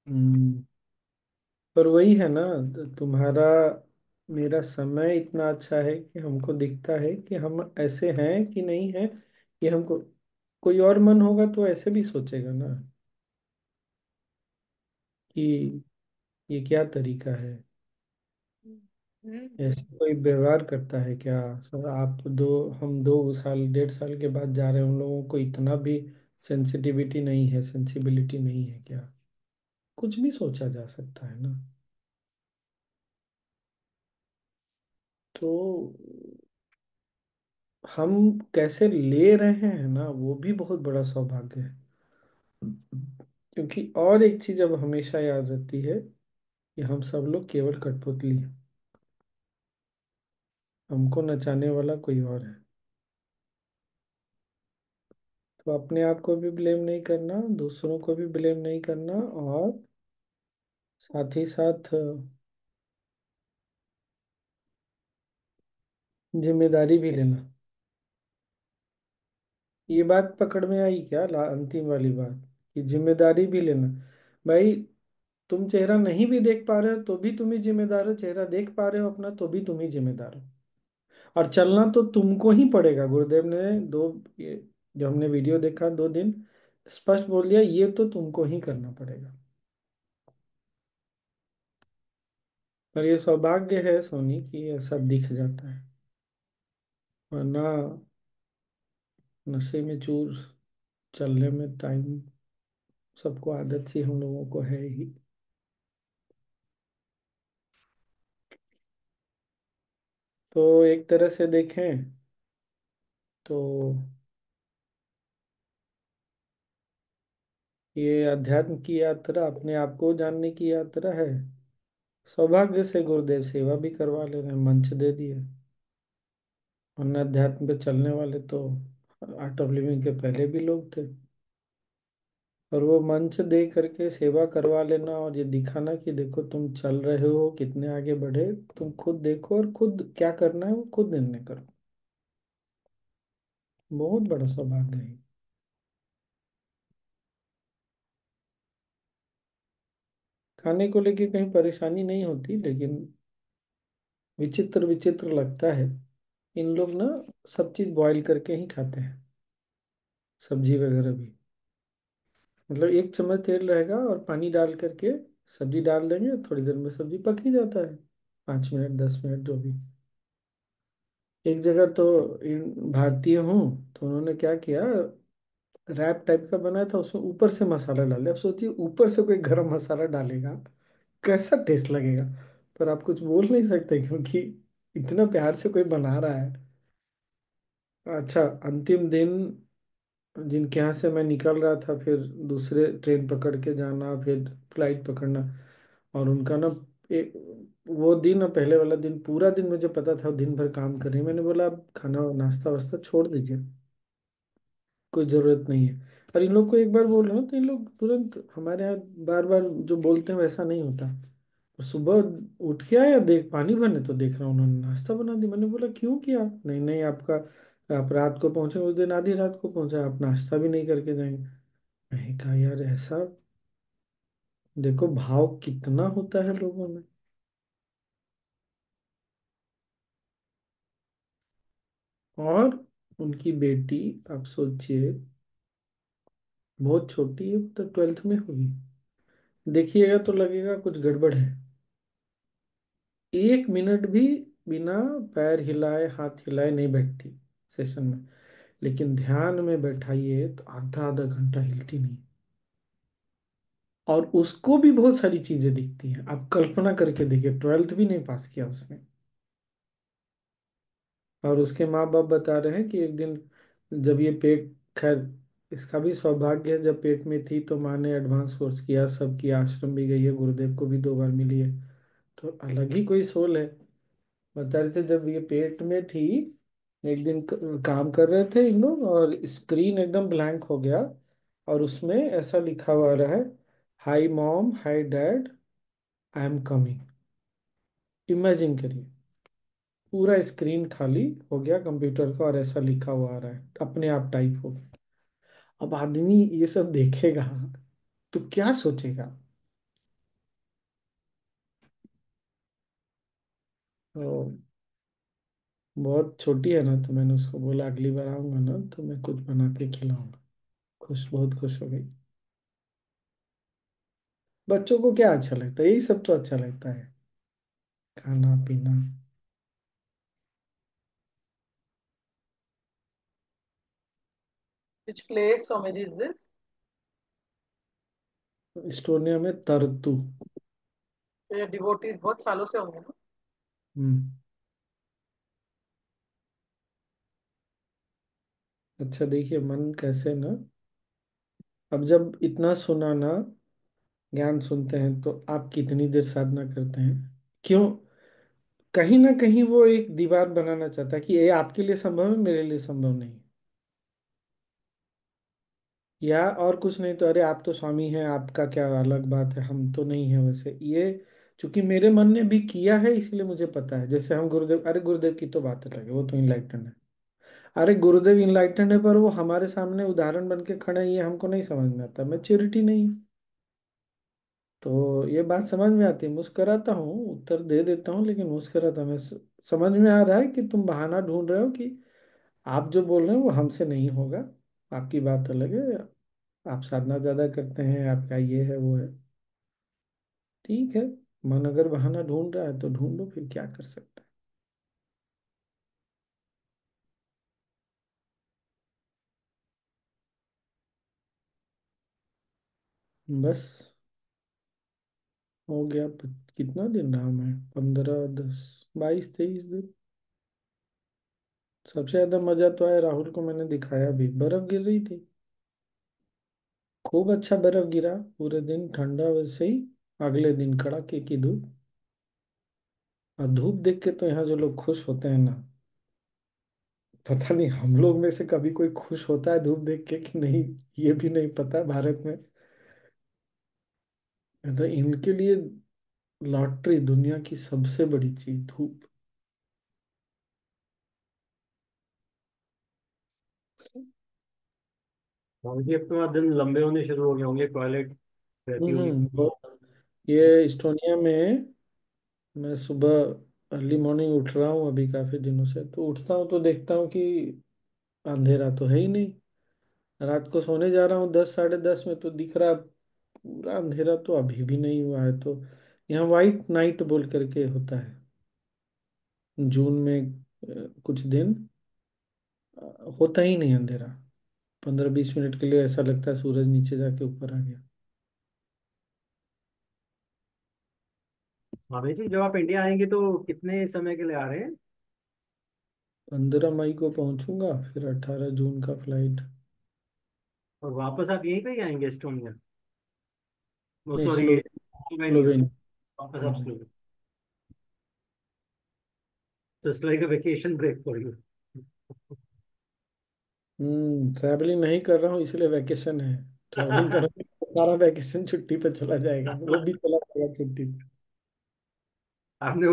हम्म, पर वही है ना, तुम्हारा मेरा समय इतना अच्छा है कि हमको दिखता है कि हम ऐसे हैं कि नहीं है। कि हमको कोई और मन होगा तो ऐसे भी सोचेगा ना कि ये क्या तरीका है। ऐसे हम्म। कोई व्यवहार करता है क्या? सर आप दो, हम 2 साल 1.5 साल के बाद जा रहे हैं, उन लोगों को इतना भी सेंसिटिविटी नहीं है, सेंसिबिलिटी नहीं है क्या? कुछ भी सोचा जा सकता है ना। तो हम कैसे ले रहे हैं ना, वो भी बहुत बड़ा सौभाग्य है। क्योंकि और एक चीज अब हमेशा याद रहती है कि हम सब लोग केवल कठपुतली हैं। हमको नचाने वाला कोई और है। तो अपने आप को भी ब्लेम नहीं करना, दूसरों को भी ब्लेम नहीं करना, और साथ ही साथ जिम्मेदारी भी लेना। ये बात पकड़ में आई क्या, अंतिम वाली बात, कि जिम्मेदारी भी लेना। भाई, तुम चेहरा नहीं भी देख पा रहे हो तो भी तुम ही जिम्मेदार हो, चेहरा देख पा रहे हो अपना तो भी तुम ही जिम्मेदार हो। और चलना तो तुमको ही पड़ेगा। गुरुदेव ने दो, ये जो हमने वीडियो देखा 2 दिन, स्पष्ट बोल दिया, ये तो तुमको ही करना पड़ेगा। पर ये सौभाग्य है सोनी कि ऐसा दिख जाता है, वरना नशे में चूर, चलने में टाइम, सबको आदत सी हम लोगों को है ही। तो एक तरह से देखें तो ये अध्यात्म की यात्रा, अपने आप को जानने की यात्रा है। सौभाग्य से गुरुदेव सेवा भी करवा ले रहे हैं, मंच दे दिए। वरना अध्यात्म पे चलने वाले तो आर्ट ऑफ लिविंग के पहले भी लोग थे। और वो मंच दे करके सेवा करवा लेना और ये दिखाना कि देखो तुम चल रहे हो, कितने आगे बढ़े, तुम खुद देखो और खुद क्या करना है वो खुद निर्णय करो। बहुत बड़ा सौभाग्य है। खाने को लेके कहीं परेशानी नहीं होती, लेकिन विचित्र विचित्र लगता है। इन लोग ना सब चीज बॉईल करके ही खाते हैं, सब्जी वगैरह भी। मतलब 1 चम्मच तेल रहेगा और पानी डाल करके सब्जी डाल देंगे, थोड़ी देर में सब्जी पक ही जाता है, 5 मिनट 10 मिनट जो भी। एक जगह तो भारतीय हूँ, तो उन्होंने क्या किया, रैप टाइप का बनाया था, उसमें ऊपर से मसाला डाल दिया। अब सोचिए ऊपर से कोई गरम मसाला डालेगा, कैसा टेस्ट लगेगा। पर आप कुछ बोल नहीं सकते क्योंकि इतना प्यार से कोई बना रहा है। अच्छा, अंतिम दिन जिनके यहाँ से मैं निकल रहा था, फिर दूसरे ट्रेन पकड़ के जाना, फिर फ्लाइट पकड़ना, और उनका ना एक, वो दिन ना, पहले वाला दिन पूरा दिन मुझे पता था दिन भर काम कर रही है। मैंने बोला आप खाना नाश्ता वास्ता छोड़ दीजिए, कोई ज़रूरत नहीं है। और इन लोग को एक बार बोल रहा हूँ तो इन लोग तुरंत, हमारे यहाँ बार बार जो बोलते हैं वैसा नहीं होता। और सुबह उठ के आया, देख पानी भरने, तो देख रहा हूँ उन्होंने नाश्ता बना दिया। मैंने बोला क्यों किया? नहीं नहीं, आपका, आप रात को पहुंचे, उस दिन आधी रात को पहुंचा, आप नाश्ता भी नहीं करके जाएंगे। मैंने कहा यार ऐसा, देखो भाव कितना होता है लोगों में। और उनकी बेटी, आप सोचिए, बहुत छोटी है, तो 12th में हुई। देखिएगा तो लगेगा कुछ गड़बड़ है। 1 मिनट भी बिना पैर हिलाए हाथ हिलाए नहीं बैठती सेशन में। लेकिन ध्यान में बैठाइए तो आधा आधा घंटा हिलती नहीं। और उसको भी बहुत सारी चीजें दिखती हैं। आप कल्पना करके देखिए, 12th भी नहीं पास किया उसने। और उसके माँ बाप बता रहे हैं कि एक दिन जब ये पेट, खैर इसका भी सौभाग्य है, जब पेट में थी तो माँ ने एडवांस कोर्स किया, सब किया, आश्रम भी गई है, गुरुदेव को भी 2 बार मिली है। तो अलग ही कोई सोल है। बता रहे थे जब ये पेट में थी, एक दिन काम कर रहे थे इन लोग, और स्क्रीन एकदम ब्लैंक हो गया, और उसमें ऐसा लिखा हुआ रहा है, hi mom, hi dad, I am coming. Imagine करिए, पूरा स्क्रीन खाली हो गया कंप्यूटर का, और ऐसा लिखा हुआ आ रहा है, अपने आप टाइप हो गया। अब आदमी ये सब देखेगा तो क्या सोचेगा? तो बहुत छोटी है ना, तो मैंने उसको बोला अगली बार आऊंगा ना तो मैं कुछ बना के खिलाऊंगा। खुश, बहुत खुश हो गई। बच्चों को क्या अच्छा लगता है? यही सब तो अच्छा लगता है, खाना पीना। Which place or maybe is this? Estonia में तरतू। तो ये डिवोटीज बहुत सालों से होंगे ना। हम्म। अच्छा देखिए, मन कैसे ना, अब जब इतना सुना ना, ज्ञान सुनते हैं, तो आप कितनी देर साधना करते हैं? क्यों? कहीं ना कहीं वो एक दीवार बनाना चाहता है कि ये आपके लिए संभव है, मेरे लिए संभव नहीं। या और कुछ नहीं तो, अरे आप तो स्वामी हैं, आपका क्या अलग बात है, हम तो नहीं है वैसे ये। चूंकि मेरे मन ने भी किया है इसलिए मुझे पता है। जैसे हम गुरुदेव, अरे गुरुदेव की तो बात अलग है, वो तो इनलाइटेंड है। अरे गुरुदेव इनलाइटेंड है, पर वो हमारे सामने उदाहरण बन के खड़े हैं, ये हमको नहीं समझ में आता, मैच्योरिटी नहीं। तो ये बात समझ में आती है, मुस्कराता हूँ, उत्तर दे देता हूँ, लेकिन मुस्कराता मैं, समझ में आ रहा है कि तुम बहाना ढूंढ रहे हो कि आप जो बोल रहे हो वो हमसे नहीं होगा, आपकी बात अलग है, आप साधना ज्यादा करते हैं, आपका ये है वो है। ठीक है, मन अगर बहाना ढूंढ रहा है तो ढूंढो, फिर क्या कर सकते हैं। बस हो गया। कितना दिन रहा मैं? 15 10 22 23 दिन। सबसे ज्यादा मजा तो आया, राहुल को मैंने दिखाया भी, बर्फ गिर रही थी, खूब अच्छा बर्फ गिरा, पूरे दिन ठंडा वैसे ही। अगले दिन कड़ाके की धूप। और धूप देख के तो यहाँ जो लोग खुश होते हैं ना, पता नहीं हम लोग में से कभी कोई खुश होता है धूप देख के कि नहीं, ये भी नहीं पता भारत में। तो इनके लिए लॉटरी, दुनिया की सबसे बड़ी चीज धूप। होंगे अब तो दिन लंबे होने शुरू हो गए होंगे, टॉयलेट रहती होगी। ये इस्टोनिया में, मैं सुबह अर्ली मॉर्निंग उठ रहा हूँ अभी काफी दिनों से, तो उठता हूँ तो देखता हूँ कि अंधेरा तो है ही नहीं। रात को सोने जा रहा हूँ 10 साढ़े 10 में, तो दिख रहा पूरा अंधेरा तो अभी भी नहीं हुआ है। तो यहाँ वाइट नाइट बोल करके होता है जून में, कुछ दिन होता ही नहीं अंधेरा। 15-20 मिनट के लिए ऐसा लगता है सूरज नीचे जाके ऊपर आ गया। भाभी जी, जब आप इंडिया आएंगे तो कितने समय के लिए आ रहे हैं? 15 मई को पहुंचूंगा, फिर 18 जून का फ्लाइट। और वापस आप यहीं पे ही आएंगे एस्टोनिया? वो नहीं, सॉरी, स्लोवेनिया। स्लोवेनिया। वापस आप Slovenia. Just like a vacation break for you. Travelling नहीं कर रहा हूँ इसलिए वैकेशन है। ट्रैवलिंग करूँगा तो सारा वैकेशन छुट्टी पे चला जाएगा, वो भी चला जाएगा छुट्टी पे। आपने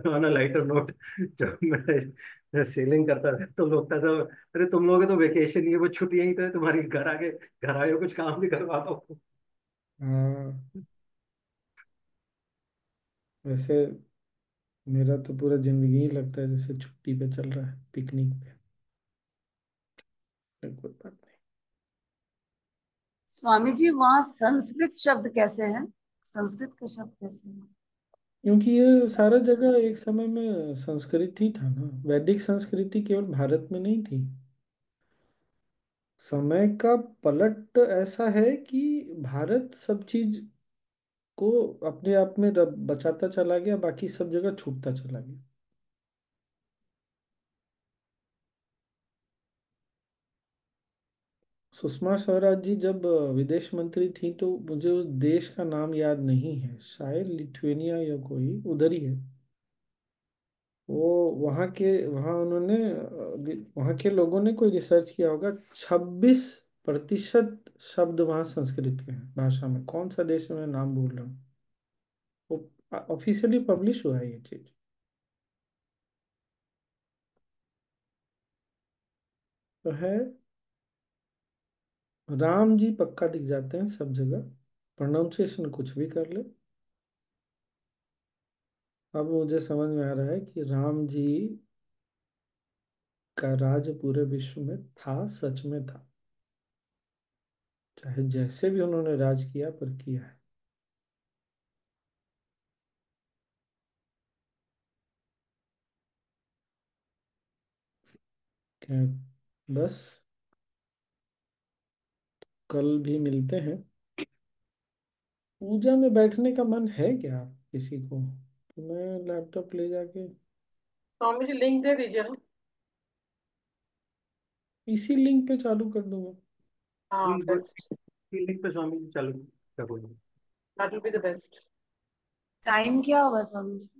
ऑन अ लाइटर नोट, जब मैं सेलिंग करता था तो लोग कहता था, अरे तुम लोग तो वेकेशन ही है, वो छुट्टियां ही तो है तुम्हारी, घर आके घर आए हो कुछ काम भी करवा दो। हाँ, वैसे मेरा तो पूरा जिंदगी ही लगता है जैसे छुट्टी पे चल रहा है, पिकनिक पे। कोई बात नहीं। स्वामी जी, वहाँ संस्कृत शब्द कैसे हैं? संस्कृत के शब्द कैसे हैं? क्योंकि ये सारा जगह एक समय में संस्कृत ही था ना। वैदिक संस्कृति केवल भारत में नहीं थी। समय का पलट ऐसा है कि भारत सब चीज को अपने आप में बचाता चला गया, बाकी सब जगह छूटता चला गया। सुषमा स्वराज जी जब विदेश मंत्री थी तो मुझे उस देश का नाम याद नहीं है, शायद लिथुआनिया या कोई उधर ही है। वो वहाँ उन्होंने वहाँ के लोगों ने कोई रिसर्च किया होगा, 26% शब्द वहाँ संस्कृत के हैं भाषा में। कौन सा देश है मैं नाम भूल रहा हूँ। वो ऑफिशियली पब्लिश हुआ है ये चीज। तो है, राम जी पक्का दिख जाते हैं सब जगह, प्रोनाउंसिएशन कुछ भी कर ले। अब मुझे समझ में आ रहा है कि राम जी का राज पूरे विश्व में था, सच में था। चाहे जैसे भी उन्होंने राज किया, पर किया है। खैर, बस कल भी मिलते हैं। पूजा में बैठने का मन है क्या किसी को? तो मैं लैपटॉप ले जाके स्वामी जी लिंक दे दीजिए ना। इसी लिंक पे चालू कर दूंगा। हाँ, बेस्ट। फील्डिंग पे स्वामी जी चालू करोगे? That will be the best. Time क्या होगा स्वामी जी?